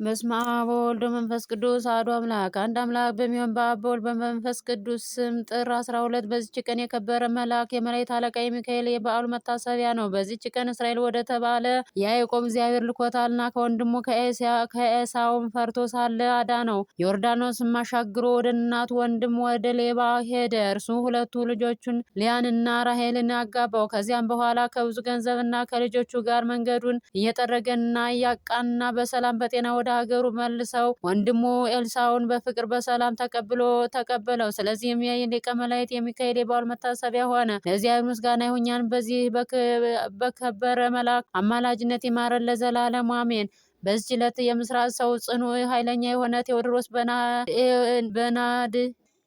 በስመ አብ ወወልድ ወመንፈስ ቅዱስ አሐዱ አምላክ አንድ አምላክ በሚሆን በአብ በወልድ በመንፈስ ቅዱስ ስም ጥር 12 በዚች ቀን የከበረ መልአክ የመላእክት አለቃ የሚካኤል የበዓሉ መታሰቢያ ነው። በዚች ቀን እስራኤል ወደ ተባለ ያዕቆብ እግዚአብሔር ልኮታልና ከወንድሙ ከኤሳውም ፈርቶ ሳለ አዳነው። ዮርዳኖስም አሻግሮ ወደ እናቱ ወንድም ወደ ሌባ ሄደ። እርሱ ሁለቱ ልጆቹን ሊያንና ራሔልን አጋባው። ከዚያም በኋላ ከብዙ ገንዘብና ከልጆቹ ጋር መንገዱን እየጠረገና እያቃና በሰላም በጤና ወደ ሀገሩ መልሰው ወንድሙ ኤልሳውን በፍቅር በሰላም ተቀበለው። ስለዚህም የሊቀ መላእክት የሚካኤል የበዓሉ መታሰቢያ ሆነ። ለእግዚአብሔር ምስጋና ይሁን፣ እኛንም በዚህ በከበረ መልአክ አማላጅነት ይማረን ለዘላለሙ አሜን። በዚች ዕለት የምስራቅ ሰው ጽኑ ኃይለኛ የሆነ ቴዎድሮስ በናድ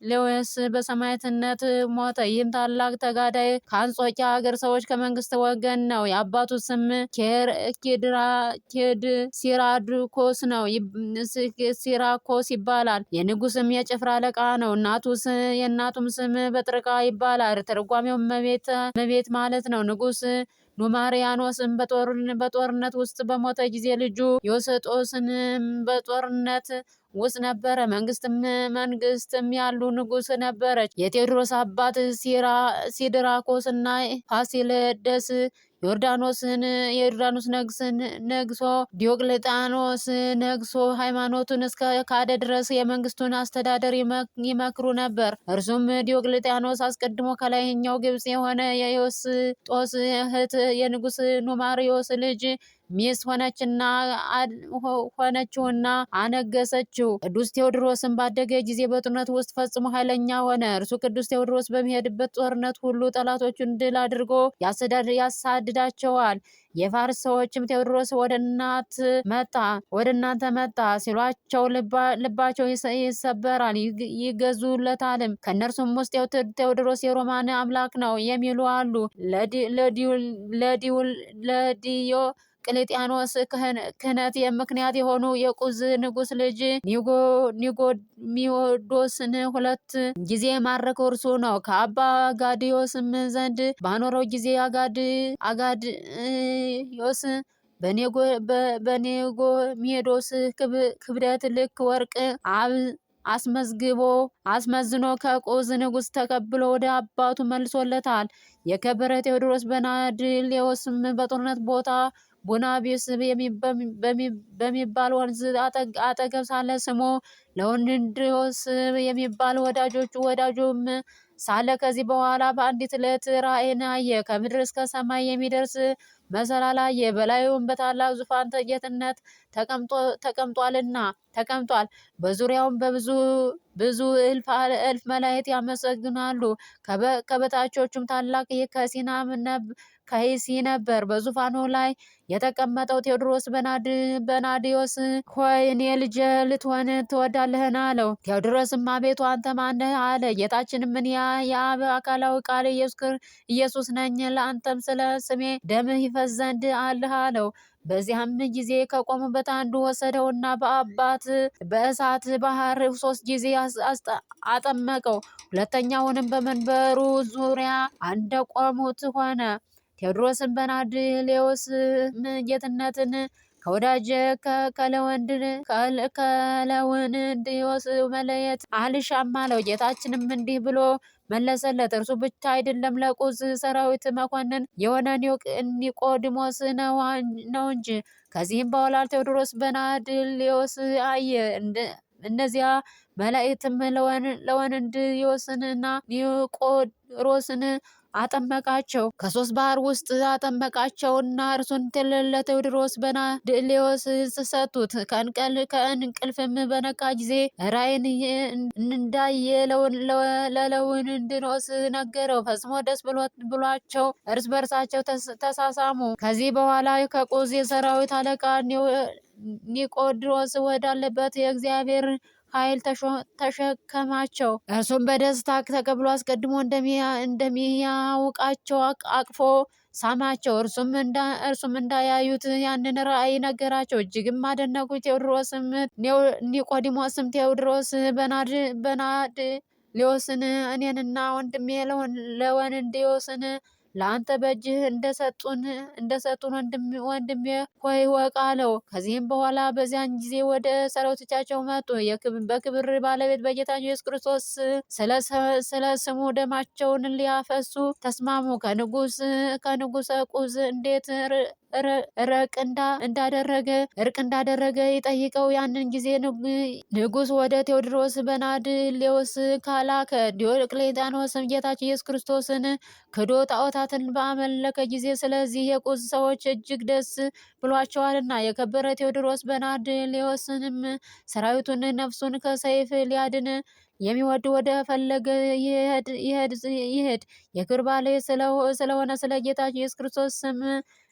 ሌዎስ በሰማዕትነት ሞተ። ይህም ታላቅ ተጋዳይ ከአንጾኪያ ሀገር ሰዎች ከመንግስት ወገን ነው። የአባቱ ስም ሲራኮስ ነው ሲራኮስ ይባላል። የንጉስም የጭፍራ አለቃ ነው። የእናቱም ስም በጥርቃ ይባላል። ትርጓሜው እመቤት ማለት ነው። ንጉስ ኑማሪያኖስም በጦርነት ውስጥ በሞተ ጊዜ ልጁ ዮስጦስን በጦርነት ውስጥ ነበረ። መንግስትም ያሉ ንጉስ ነበረች። የቴዎድሮስ አባት ሲድራኮስ እና ፋሲለደስ ዮርዳኖስ ነግሶ ዲዮቅልጣኖስ ነግሶ ሃይማኖቱን እስከ ካደ ድረስ የመንግስቱን አስተዳደር ይመክሩ ነበር። እርሱም ዲዮቅልጣኖስ አስቀድሞ ከላይኛው ግብጽ የሆነ የዮስጦስ እህት የንጉስ ኑማሪዮስ ልጅ ሚስት ሆነችውና አነገሰችው። ቅዱስ ቴዎድሮስን ባደገ ጊዜ በጦርነት ውስጥ ፈጽሞ ኃይለኛ ሆነ። እርሱ ቅዱስ ቴዎድሮስ በሚሄድበት ጦርነት ሁሉ ጠላቶቹን ድል አድርጎ ያሳድዳቸዋል። የፋርስ ሰዎችም ቴዎድሮስ ወደ እናንተ መጣ ሲሏቸው ልባቸው ይሰበራል፣ ይገዙለታልም። ከእነርሱም ውስጥ ቴዎድሮስ የሮማን አምላክ ነው የሚሉ አሉ። ለዲዮ ቅልጥያኖስ ክህነት ምክንያት የሆኑ የቁዝ ንጉስ ልጅ ኒጎሚዎዶስን 2 ጊዜ ማረከው እርሱ ነው። ከአባ አጋድዮስም ዘንድ ባኖረው ጊዜ አጋድዮስ በኔጎሚዎዶስ ክብደት ልክ ወርቅ አስመዝኖ ከቁዝ ንጉስ ተቀብሎ ወደ አባቱ መልሶለታል። የከበረ ቴዎድሮስ በናድሌዎስም በጦርነት ቦታ ቡናቢስ በሚባል ወንዝ አጠገብ ሳለ ስሙ ለወንድዮስ የሚባል ወዳጁም ሳለ ከዚህ በኋላ በአንዲት ዕለት ራእይን አየ። ከምድር እስከ ሰማይ የሚደርስ መሰላል አየ። በላዩም በታላቅ ዙፋን ጌትነት ተቀምጧል። በዙሪያውም ብዙ እልፍ መላእክት ያመሰግናሉ። ከበታቾቹም ታላቅ ከይሲ ነበር። በዙፋኑ ላይ የተቀመጠው ቴዎድሮስ በናድዮስ ሆይ እኔ ልጅ ልትሆን ትወዳለህን? አለው። ቴዎድሮስም አቤቱ አንተ ማነህ? አለ። ጌታችንም እኔ የአብ አካላዊ ቃል ኢየሱስ ነኝ። ለአንተም ስለ ስሜ ደምህ ይፈስ ዘንድ አለህ አለው። በዚያም ጊዜ ከቆሙበት አንዱ ወሰደውና በእሳት ባህር 3 ጊዜ አጠመቀው። ሁለተኛውንም በመንበሩ ዙሪያ እንደቆሙት ሆነ። ቴዎድሮስን በናድሌዎስ ጌትነትን ከወዳጀ ከለወንድዮስ መለየት አልሻም አለው። ጌታችንም እንዲህ ብሎ መለሰለት፣ እርሱ ብቻ አይደለም ለቁዝ ሰራዊት መኮንን የሆነ ኒቆዲሞስ ነው እንጂ። ከዚህም በኋላ ቴዎድሮስ በናድሌዎስ አየ። እነዚያ መላእክትም ለወንድዮስንና ኒቆሮስን አጠመቃቸው። ከ3 ባህር ውስጥ አጠመቃቸውና እርሱን ለቴዎድሮስ በናድሌዎስ ሰጡት። ከእንቅልፍም በነቃ ጊዜ ራእይን እንዳየ ለወንድዮስ ነገረው። ፈጽሞ ደስ ብሏቸው እርስ በርሳቸው ተሳሳሙ። ከዚህ በኋላ ከቁዝ የሰራዊት አለቃ ኒቆድሮስ ወዳለበት የእግዚአብሔር ኃይል ተሸከማቸው። እርሱም በደስታ ተቀብሎ አስቀድሞ እንደሚያውቃቸው አቅፎ ሳማቸው። እርሱም እንዳያዩት ያንን ራእይ ነገራቸው። እጅግም አደነቁ። ኒቆዲሞስም ቴዎድሮስ በናድሌዎስን እኔንና ወንድሜ ለወንድዮስን ለአንተ በእጅህ እንደሰጡን ወንድሜ ሆይ ወቅ አለው። ከዚህም በኋላ በዚያን ጊዜ ወደ ሰራዊቶቻቸው መጡ። በክብር ባለቤት በጌታ ኢየሱስ ክርስቶስ ስለ ስሙ ደማቸውን ሊያፈሱ ተስማሙ። ከንጉሰ ቁዝ እንዴት እርቅ እንዳደረገ ይጠይቀው። ያንን ጊዜ ንጉስ ወደ ቴዎድሮስ በናድሌዎስ ካላከ። ዲዮቅሌጣኖስም ጌታችን ኢየሱስ ክርስቶስን ክዶ ጣዖታትን በአመለከ ጊዜ ስለዚህ የቁዝ ሰዎች እጅግ ደስ ብሏቸዋልና የከበረ ቴዎድሮስ በናድሌዎስንም ሰራዊቱን ነፍሱን ከሰይፍ ሊያድን የሚወድ ወደ ፈለገ ይሄድ። የክብር ባለቤት ስለሆነ ስለ ጌታችን ኢየሱስ ክርስቶስ ስም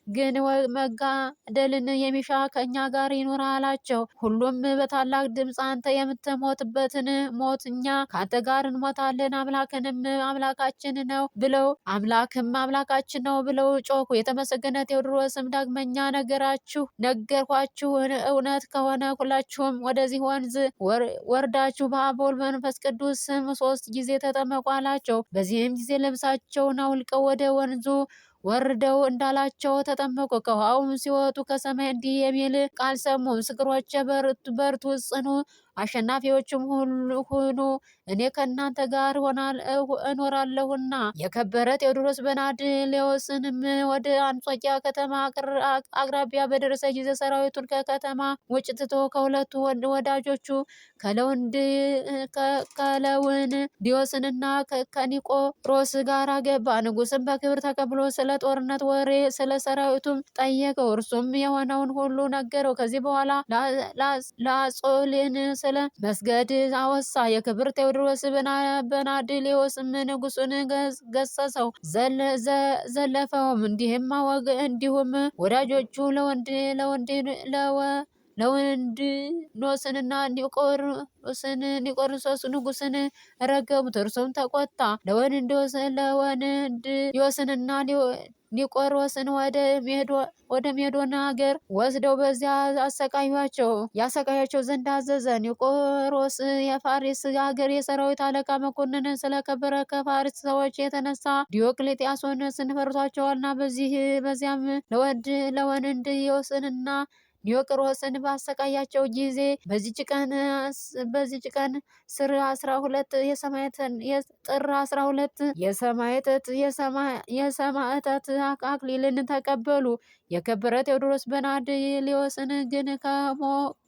ግን መጋደልን የሚሻ ከእኛ ጋር ይኑር አላቸው። ሁሉም በታላቅ ድምፅ አንተ የምትሞትበትን ሞት እኛ ከአንተ ጋር እንሞታለን፣ አምላክንም አምላካችን ነው ብለው አምላካችን ነው ብለው ጮኩ። የተመሰገነ ቴዎድሮስም ዳግመኛ ነገርኳችሁ፣ እውነት ከሆነ ሁላችሁም ወደዚህ ወንዝ ወርዳችሁ በአብ ወልድ በመንፈስ ቅዱስ ስም 3 ጊዜ ተጠመቁ አላቸው። በዚህም ጊዜ ልብሳቸውን አውልቀው ወደ ወንዙ ወርደው እንዳላቸው ተጠመቁ። ከውሃውም ሲወጡ ከሰማይ እንዲህ የሚል ቃል ሰሙ። ምስክሮቼ በርቱ፣ ጽኑ፣ አሸናፊዎችም ሁኑ፣ እኔ ከእናንተ ጋር እኖራለሁና። የከበረ ቴዎድሮስ በናድሌዎስንም ወደ አንጾኪያ ከተማ አቅራቢያ በደረሰ ጊዜ ሰራዊቱን ከከተማ ውጭ ትቶ ከሁለቱ ወዳጆቹ ከለውን ዲዮስንና ከኒቆሮስ ጋር ገባ። ንጉስም በክብር ተቀብሎ ስለ ጦርነት ወሬ ስለ ሰራዊቱም ጠየቀው። እርሱም የሆነውን ሁሉ ነገረው። ከዚህ በኋላ ለአጾልን ስለ መስገድ አወሳ። የክብር ቴዎድሮስ በናድሌዎስም ንጉሱን ገሰሰው፣ ዘለፈውም። እንዲሁም ወዳጆቹ ለወንድኖስንና ኒቆርሶስ ንጉስን ረገሙት። እርሱም ተቆጣ። ለወንድዮስንና ኒቆሮስን ወደ ሜዶን ሀገር ወስደው በዚያ ያሰቃያቸው ዘንድ አዘዘ። ኒቆሮስ የፋሪስ ሀገር የሰራዊት አለቃ መኮንን ስለከበረ ከፋሪስ ሰዎች የተነሳ ዲዮቅልጥያኖስን ፈርቷቸዋልና በዚያም ለወንድዮስንና ኒቆሮስን ባሰቃያቸው ጊዜ በዚች ቀን ጥር 12 የሰማዕታት አክሊልን ተቀበሉ። የከበረ ቴዎድሮስ በናድሌዎስን ግን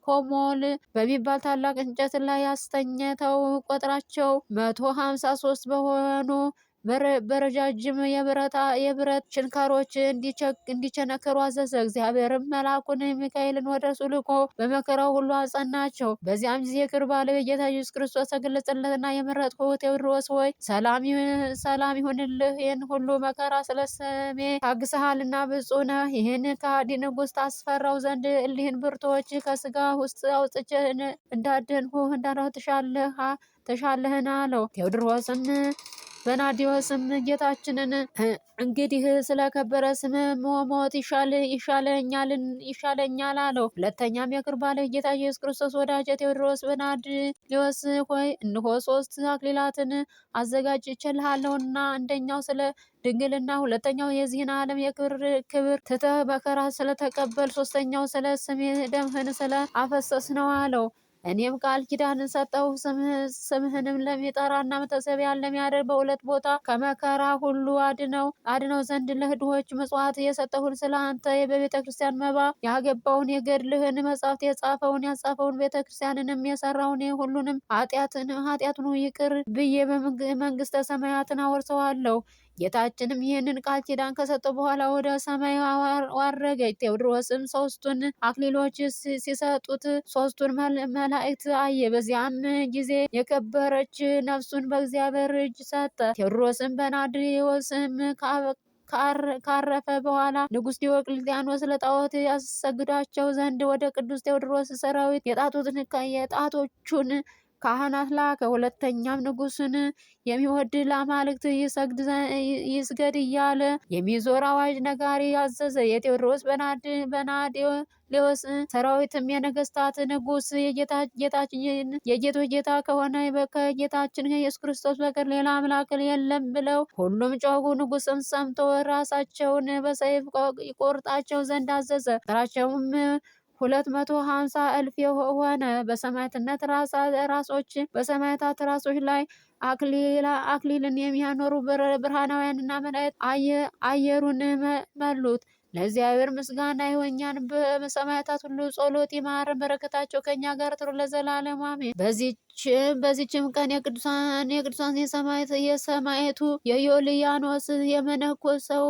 ኮሞል በሚባል ታላቅ እንጨት ላይ አስተኝተው ቁጥራቸው 153 በሆኑ በረጃጅም የብረት ችንካሮች እንዲቸነከሩ አዘዘ። እግዚአብሔርም መልአኩን ሚካኤልን ወደ እርሱ ልኮ በመከራው ሁሉ አጸናቸው። በዚያም ጊዜ የክብር ባለቤት ጌታ ኢየሱስ ክርስቶስ ተገለጸለትና የመረጥኩህ ቴዎድሮስ ሆይ ሰላም ይሁንልህ፣ ይህን ሁሉ መከራ ስለ ስሜ ታግሰሃልና ብፁዕ ነህ። ይህን ከሃዲ ንጉሥ ታስፈራው ዘንድ እሊህን ብርቶች ከስጋ ውስጥ አውጥቼ እንዳደንሁህ ተሻለህን አለው። ቴዎድሮስም በናዲዮስም ጌታችንን እንግዲህ ስለከበረ ስም ሞት ይሻለኛል አለው። ሁለተኛም የክብር ባለቤት ጌታ ኢየሱስ ክርስቶስ ወዳጄ ቴዎድሮስ በናድሌዎስ ሆይ እንሆ 3 አክሊላትን አዘጋጅቼልሃለሁና አንደኛው ስለ ድንግልና፣ ሁለተኛው የዚህን ዓለም ክብር ትተህ መከራ ስለተቀበል፣ ሶስተኛው ስለ ስሜ ደምህን ስለ አፈሰስ ነው አለው። እኔም ቃል ኪዳን ሰጠው። ስምህንም ለሚጠራና መታሰቢያን ለሚያደርግ በሁለት ቦታ ከመከራ ሁሉ አድነው ዘንድ ለድሆች ምጽዋት የሰጠሁን ስለ አንተ በቤተ ክርስቲያን መባ ያገባውን የገድልህን መጻሕፍት ያጻፈውን ቤተ ክርስቲያንንም የሰራውን ሁሉንም ኃጢአቱን ይቅር ብዬ መንግስተ ሰማያትን አወርሰዋለሁ። ጌታችንም ይህንን ቃል ኪዳን ከሰጠው በኋላ ወደ ሰማይ ዋረገች። ቴዎድሮስም 3ቱን አክሊሎች ሲሰጡት 3ቱን መላእክት አየ። በዚያም ጊዜ የከበረች ነፍሱን በእግዚአብሔር እጅ ሰጠ። ቴዎድሮስም በናድሌዎስም ካረፈ በኋላ ንጉሥ ዲዮቅልጥያኖስ ለጣዖት ያሰግዳቸው ዘንድ ወደ ቅዱስ ቴዎድሮስ ሰራዊት የጣቶቹን ካህናት ላከ። ሁለተኛም ንጉሥን የሚወድ ለአማልክት ይስገድ እያለ የሚዞር አዋጅ ነጋሪ አዘዘ። የቴዎድሮስ በናዴሌዎስ ሰራዊትም የነገስታት ንጉሥ የጌቶች ጌታ ከሆነ ከጌታችን ከኢየሱስ ክርስቶስ በቀር ሌላ አምላክ የለም ብለው ሁሉም ጮኹ። ንጉሥም ሰምቶ ራሳቸውን በሰይፍ ይቆርጣቸው ዘንድ አዘዘ። ቁጥራቸውም 250,000 ሆነ። በሰማዕታት ራሶች ላይ አክሊልን የሚያኖሩ ብርሃናውያንና መላእክት አየሩን መሉት። ለእግዚአብሔር ምስጋና ይሁን፣ እኛን በሰማዕታት ሁሉ ጸሎት ይማረን፣ በረከታቸው ከኛ ጋር ትኑር ለዘላለሙ አሜን። በዚችም ቀን የቅዱሳን የሰማዕቱ የዮልያኖስ የመነኮሰው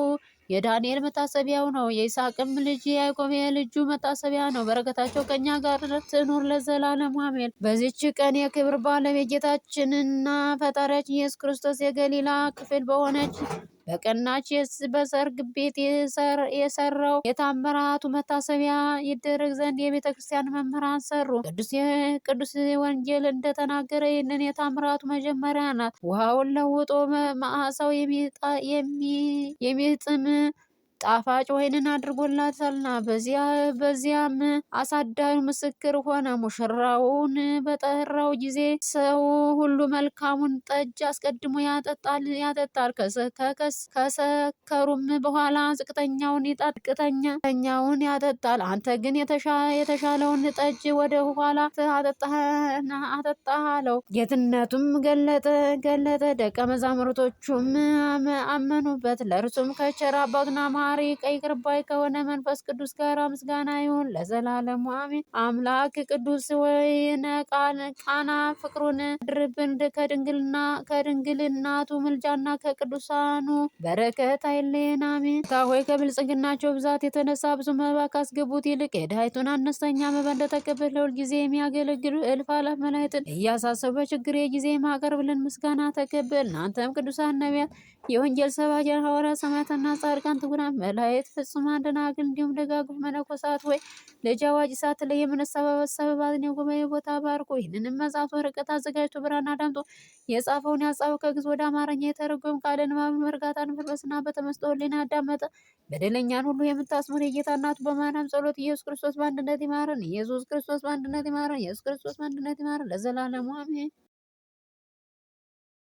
የዳንኤል መታሰቢያው ነው። የይስሐቅም ልጅ ያዕቆብ የልጁ መታሰቢያ ነው። በረከታቸው ከኛ ጋር ትኑር ለዘላለሙ አሜን። በዚች ቀን የክብር ባለቤት ጌታችንና ፈጣሪያችን ኢየሱስ ክርስቶስ የገሊላ ክፍል በሆነች በቀናች በሰርግ ቤት የሰራው የታምራቱ መታሰቢያ ይደረግ ዘንድ የቤተ ክርስቲያን መምህራን ሰሩ። ቅዱስ ወንጌል እንደተናገረ ይህንን የታምራቱ መጀመሪያ ናት። ውሃውን ለውጦ መዓዛው የሚጥም ጣፋጭ ወይንን አድርጎላታልና በዚያም አሳዳሪ ምስክር ሆነ። ሙሽራውን በጠራው ጊዜ ሰው ሁሉ መልካሙን ጠጅ አስቀድሞ ያጠጣል። ከሰከሩም በኋላ ዝቅተኛውን ያጠጣል። አንተ ግን የተሻለውን ጠጅ ወደ ኋላ አጠጣህ አለው። ጌትነቱም ገለጠ። ደቀ መዛሙርቶቹም አመኑበት። ለእርሱም ከቸር አባቱና መሐሪ ይቅር ባይ ከሆነ መንፈስ ቅዱስ ጋር ምስጋና ይሁን ለዘላለሙ አሜን። አምላክ ቅዱስ ወይነ ቃና ፍቅሩን ድርብን ከድንግልናቱ ምልጃና ከቅዱሳኑ በረከት አይለየን አሜን። ሆይ ከብልጽግናቸው ብዛት የተነሳ ብዙ መባ ካስገቡት ይልቅ የድሃይቱን አነስተኛ መባ እንደተቀበል ለሁል ጊዜ የሚያገለግሉ እልፍ አላፍ መላእክትን እያሳሰቡ በችግሬ ጊዜ ማቀርብልን ምስጋና ተቀበል። እናንተም ቅዱሳን ነቢያት፣ የወንጌል ሰባኪያን ሐዋርያት፣ ሰማዕታትና ጻድቃን፣ ትጉሃን መላእክት፣ ፍጹማን ደናግል እንዲሁም ደጋጎች መነኮሳት ወይ ልጅ አዋቂ ሳትለይ የምንሰበሰብባትን የጉባኤ ቦታ ባርኮ ይህንንም መጽሐፍ ወረቀት አዘጋጅቶ ብራና ዳምጦ የጻፈውን ያጻፈው ከግዕዝ ወደ አማርኛ የተረጎም ቃለ ንባብን በእርጋታ መንፈስና በተመስጦ ሕሊና ያዳመጠ በደለኛን ሁሉ የምታስምር የጌታ እናቱ በማርያም ጸሎት ኢየሱስ ክርስቶስ በአንድነት ይማረን። ኢየሱስ ክርስቶስ በአንድነት ይማረን። ኢየሱስ ክርስቶስ በአንድነት ይማረን ለዘላለሙ አሜን።